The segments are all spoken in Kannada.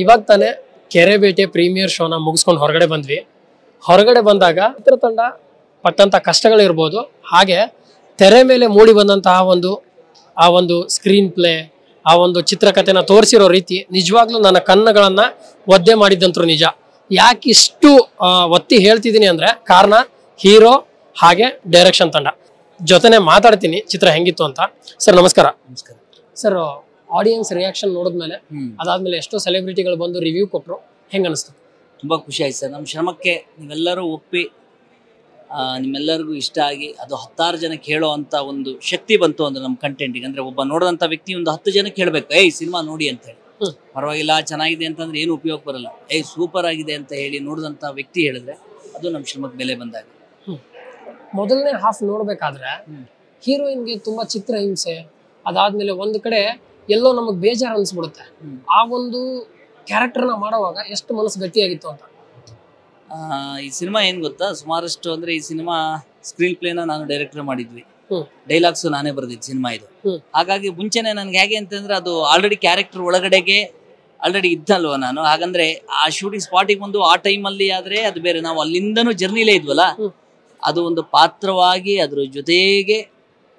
ಇವಾಗ ತಾನೇ ಕೆರೆಬೇಟೆ ಪ್ರೀಮಿಯರ್ ಶೋನ ಮುಗಿಸ್ಕೊಂಡು ಹೊರಗಡೆ ಬಂದ್ವಿ. ಹೊರಗಡೆ ಬಂದಾಗ ಚಿತ್ರತಂಡ ಪಟ್ಟಂತ ಕಷ್ಟಗಳಿರ್ಬೋದು, ಹಾಗೆ ತೆರೆ ಮೇಲೆ ಮೂಡಿ ಬಂದಂತಹ ಆ ಒಂದು ಸ್ಕ್ರೀನ್ ಪ್ಲೇ, ಆ ಒಂದು ಚಿತ್ರಕಥೆನ ತೋರಿಸಿರೋ ರೀತಿ ನಿಜವಾಗ್ಲೂ ನನ್ನ ಕಣ್ಣುಗಳನ್ನ ಒದ್ದೆ ಮಾಡಿದ್ದಂತರು ನಿಜ. ಯಾಕಿಷ್ಟು ಒತ್ತಿ ಹೇಳ್ತಿದ್ದೀನಿ ಅಂದ್ರೆ ಕಾರಣ ಹೀರೋ ಹಾಗೆ ಡೈರೆಕ್ಷನ್ ತಂಡ. ಜೊತೆನೆ ಮಾತಾಡ್ತೀನಿ ಚಿತ್ರ ಹೆಂಗಿತ್ತು ಅಂತ. ಸರ್ ನಮಸ್ಕಾರ. ನಮಸ್ಕಾರ ಸರ್. ಆಡಿಯನ್ಸ್ ರಿಯಾಕ್ಷನ್ ನೋಡಿದ್ಮೇಲೆ ಅದಾದ್ಮೇಲೆ ಎಷ್ಟೋ ಸೆಲೆಬ್ರಿಟಿಗಳು ಬಂದು ರಿವ್ಯೂ ಕೊಟ್ಟರು, ಹೆಂಗ ಅನಿಸ್ತು? ತುಂಬಾ ಖುಷಿ ಆಯ್ತು ಸರ್. ನಮ್ಮ ಶ್ರಮಕ್ಕೆ ನೀವೆಲ್ಲರೂ ಒಪ್ಪಿ ನಿಮ್ಮೆಲ್ಲರಿಗೂ ಇಷ್ಟ ಆಗಿ ಅದು 10 ಜನಕ್ಕೆ ಹೇಳೋ ಅಂತ ಒಂದು ಶಕ್ತಿ ಬಂತು ಅಂದ್ರೆ ನಮ್ಮ ಕಂಟೆಂಟಿಗೆ. ಅಂದ್ರೆ ಒಬ್ಬ ನೋಡಿದಂಥ ವ್ಯಕ್ತಿ ಒಂದು 10 ಜನಕ್ಕೆ ಹೇಳ್ಬೇಕು, ಏಯ್ ಸಿನಿಮಾ ನೋಡಿ ಅಂತ ಹೇಳಿ. ಪರವಾಗಿಲ್ಲ ಚೆನ್ನಾಗಿದೆ ಅಂತಂದ್ರೆ ಏನು ಉಪಯೋಗ ಬರಲ್ಲ, ಏಯ್ ಸೂಪರ್ ಆಗಿದೆ ಅಂತ ಹೇಳಿ ನೋಡಿದಂಥ ವ್ಯಕ್ತಿ ಹೇಳಿದ್ರೆ ಅದು ನಮ್ಮ ಶ್ರಮಕ್ಕೆ ಬೆಲೆ ಬಂದಾಗ. ಮೊದಲನೇ ಹಾಫ್ ನೋಡ್ಬೇಕಾದ್ರೆ ಹೀರೋಯಿನ್ಗೆ ತುಂಬಾ ಚಿತ್ರ ಹಿಂಸೆ, ಅದಾದ್ಮೇಲೆ ಒಂದ್ ಕಡೆ ಎಲ್ಲೋ ನಮಗ್ ಬೇಜಾರು ಅನ್ಸ್ಬಿಡುತ್ತೆ. ಆ ಒಂದು ಕ್ಯಾರೆಕ್ಟರ್ನ ಮಾಡುವಾಗ ಎಷ್ಟು ಮನಸ್ಸು ಗಟ್ಟಿಯಾಗಿತ್ತು ಅಂತ. ಈ ಸಿನಿಮಾ ಏನ್ ಗೊತ್ತಾ, ಸುಮಾರಷ್ಟು ಅಂದ್ರೆ ಈ ಸಿನಿಮಾ ಸ್ಕ್ರೀನ್ ಪ್ಲೇನ ನಾನು ಡೈರೆಕ್ಟರ್ ಮಾಡಿದ್ವಿ, ಡೈಲಾಗ್ಸ್ ನಾನೇ ಬರ್ದಿದ್ದು ಸಿನಿಮಾ ಇದು. ಹಾಗಾಗಿ ಮುಂಚೆನೆ ನನ್ಗೆ ಹೇಗೆ ಅಂತಂದ್ರೆ ಅದು ಆಲ್ರೆಡಿ ಕ್ಯಾರೆಕ್ಟರ್ ಒಳಗಡೆಗೆ ಆಲ್ರೆಡಿ ಇದ್ದಲ್ವ ನಾನು. ಹಾಗಂದ್ರೆ ಆ ಶೂಟಿಂಗ್ ಸ್ಪಾಟಿಗೆ ಬಂದು ಆ ಟೈಮಲ್ಲಿ ಆದ್ರೆ ಅದು ಬೇರೆ, ನಾವು ಅಲ್ಲಿಂದನೂ ಜರ್ನಿಲೇ ಇದ್ವಲ್ಲ, ಅದು ಒಂದು ಪಾತ್ರವಾಗಿ ಅದ್ರ ಜೊತೆಗೆ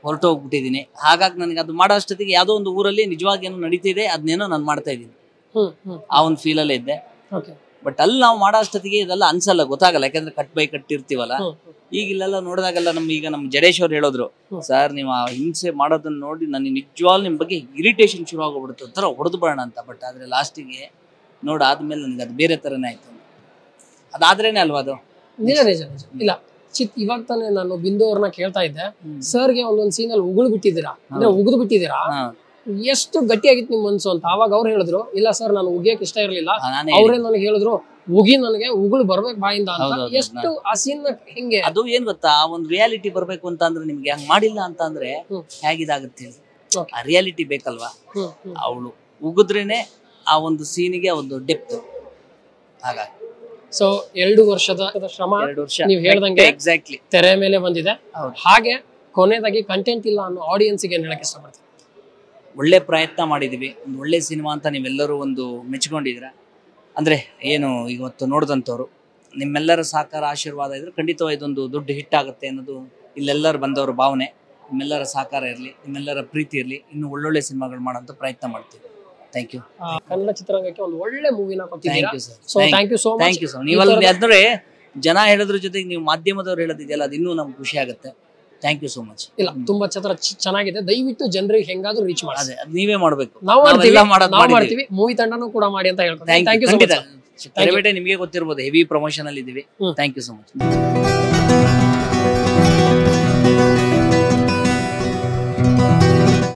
ಹೊರಟೋಗ್ಬಿಟ್ಟಿದ್ದೀನಿ. ಹಾಗಾಗಿ ನನಗೆ ಅದು ಮಾಡೋ ಅಷ್ಟೊತ್ತಿಗೆ ಯಾವುದೋ ಒಂದು ಊರಲ್ಲಿ ನಿಜವಾಗಿ ಏನೋ ನಡೀತಿದೆ, ಅದನ್ನೇನೋ ನಾನು ಮಾಡ್ತಾ ಇದ್ದೀನಿ, ಆ ಒಂದು ಫೀಲಲ್ಲೇ ಇದ್ದೆ. ಬಟ್ ಅಲ್ಲಿ ನಾವು ಮಾಡೋ ಅಷ್ಟೊತ್ತಿಗೆ ಇದೆಲ್ಲ ಅನ್ಸಲ್ಲ, ಗೊತ್ತಾಗಲ್ಲ, ಯಾಕಂದ್ರೆ ಕಟ್ ಬೈ ಕಟ್ ಇರ್ತೀವಲ್ಲ. ಈಗ ಇಲ್ಲೆಲ್ಲ ನೋಡಿದಾಗೆಲ್ಲ ನಮ್ಮ ಜಡೇಶ್ ಅವ್ರು ಹೇಳಿದ್ರು, ಸರ್ ನೀವು ಆ ಹಿಂಸೆ ಮಾಡೋದನ್ನ ನೋಡಿ ನನಗೆ ನಿಜವಾಗ್ಲೂ ನಿಮ್ಮ ಬಗ್ಗೆ ಇರಿಟೇಷನ್ ಶುರು ಆಗೋಗ್ಬಿಡುತ್ತೆ, ಒಂಥರ ಹೊಡೆದು ಬರೋಣ ಅಂತ. ಬಟ್ ಆದ್ರೆ ಲಾಸ್ಟಿಗೆ ನೋಡಾದ್ಮೇಲೆ ನನಗೆ ಅದು ಬೇರೆ ತರನೇ ಆಯ್ತು. ಅದಾದ್ರೇನೆ ಅಲ್ವಾ ಅದು ನಿಜ ನಿಜ ನಿಜ. ಇಲ್ಲ ಇವಾಗ ತಾನೇ ನಾನು ಬಿಂದು ಅವ್ರನ್ನ ಕೇಳ್ತಾ ಇದ್ದೆ, ಸರ್ಗೆ ಒಂದೊಂದ್ ಸೀನ್ ಅಲ್ಲಿ ಉಗುಳು ಬಿಟ್ಟಿದ್ದೀರಾ, ಅಂದ್ರೆ ಉಗಿದು ಬಿಟ್ಟಿದ್ದೀರಾ, ಎಷ್ಟು ಗಟ್ಟಿಯಾಗಿತ್ತು ನಿಮ್ ಮನ್ಸು ಅಂತ. ಅವಾಗ ಅವ್ರು ಹೇಳಿದ್ರು, ಇಲ್ಲ ಸರ್ ನಾನು ಉಗಿಯಕ್ ಇಷ್ಟ ಇರ್ಲಿಲ್ಲ, ಅವ್ರೇ ನನಗೆ ಹೇಳಿದ್ರು ನನಗೆ ಉಗುಳು ಬರ್ಬೇಕು ಬಾಯಿಂದ ಅಂತ. ಎಷ್ಟು ಆ ಸೀನ್ ಹೆಂಗೆ ಅದು ಏನ್ ಗೊತ್ತಾ, ಆ ಒಂದು ರಿಯಾಲಿಟಿ ಬರ್ಬೇಕು ಅಂತ ಅಂದ್ರೆ ನಿಮ್ಗೆ ಹಂಗ್ ಮಾಡಿಲ್ಲ ಅಂತ ಅಂದ್ರೆ ಹೇಗಿದಾಗುತ್ತೆ, ಆ ರಿಯಾಲಿಟಿ ಬೇಕಲ್ವಾ. ಅವಳು ಉಗಿದ್ರೇನೆ ಆ ಒಂದು ಸೀನಿಗೆ ಒಂದು ಡೆಪ್ತ್. ಹಾಗಾಗಿ ಸೊ 2 ವರ್ಷದ ಶ್ರಮ ನೀವು ಹೇಳ್ದಂಗೆ ಎಕ್ಸಾಕ್ಟ್ಲಿ ತೆರೆ ಮೇಲೆ ಬಂದಿದೆ. ಹಾಗೆ ಕೊನೆಯದಾಗಿ ಕಂಟೆಂಟ್ ಇಲ್ಲ ಅನ್ನೋ ಆಡಿಯನ್ಸ್ ಗೆ ಹೇಳಕ್ ಇಷ್ಟಪಡ್ತೀನಿ. ಒಳ್ಳೆ ಪ್ರಯತ್ನ ಮಾಡಿದೀವಿ, ಒಂದು ಒಳ್ಳೆ ಸಿನಿಮಾ ಅಂತ ನೀವೆಲ್ಲರೂ ಒಂದು ಮೆಚ್ಕೊಂಡಿದ್ರ. ಅಂದ್ರೆ ಏನು ಇವತ್ತು ನೋಡಿದಂಥವ್ರು ನಿಮ್ಮೆಲ್ಲರ ಸಹಕಾರ ಆಶೀರ್ವಾದ ಇದ್ರೆ ಖಂಡಿತವಾಗಿ ಇದೊಂದು ದೊಡ್ಡ ಹಿಟ್ ಆಗುತ್ತೆ ಅನ್ನೋದು ಇಲ್ಲೆಲ್ಲರೂ ಬಂದವ್ರ ಭಾವನೆ. ನಿಮ್ಮೆಲ್ಲರ ಸಹಕಾರ ಇರಲಿ, ನಿಮ್ಮೆಲ್ಲರ ಪ್ರೀತಿ ಇರಲಿ, ಇನ್ನು ಒಳ್ಳೊಳ್ಳೆ ಸಿನಿಮಾಗಳು ಮಾಡೋಂಥ ಪ್ರಯತ್ನ ಮಾಡ್ತೀವಿ. Thank you. ಕನ್ನಡ ಚಿತ್ರರಂಗಕ್ಕೆ ಒಂದು ಒಳ್ಳೆ ಮೂವಿನ ಕೊಟ್ಟಿದ್ದೀರಾ. So thank you so much. Thank you sir. ನೀವಲ್ಲಿ ಅಂದ್ರೆ ಜನ ಹೇಳೋದ್ರ ಜೊತೆಗೆ ನೀವು ಮಾಧ್ಯಮದವ್ರು ಹೇಳೋದಿದೆಯಲ್ಲ, ಅದು ಇನ್ನೂ ನಮ್ಗೆ ಖುಷಿ ಆಗುತ್ತೆ. Thank you so much. ಇಲ್ಲ ತುಂಬಾ ಚಿತ್ರ ಚೆನ್ನಾಗಿದೆ, ದಯವಿಟ್ಟು ಜನರಿಗೆ ಹೆಂಗಾದ್ರೂ ರೀಚ್ ಮಾಡಿ. ಅದೇ ನೀವೇ ಮಾಡ್ಬೇಕು, ನಾವು ಮಾಡ್ತೀವಿ, ಮೂವಿ ತಂಡನೂ ಕೂಡ ಮಾಡಿ ಅಂತ ಹೇಳ್ತೀನಿ. Thank you so much. Kerebete ನಿಮಗೆ ಗೊತ್ತಿರ್ಬೋದು, ಹೆವಿ ಪ್ರಮೋಷನ್ ಅಲ್ಲಿ ಇದೀವಿ. Thank you so much.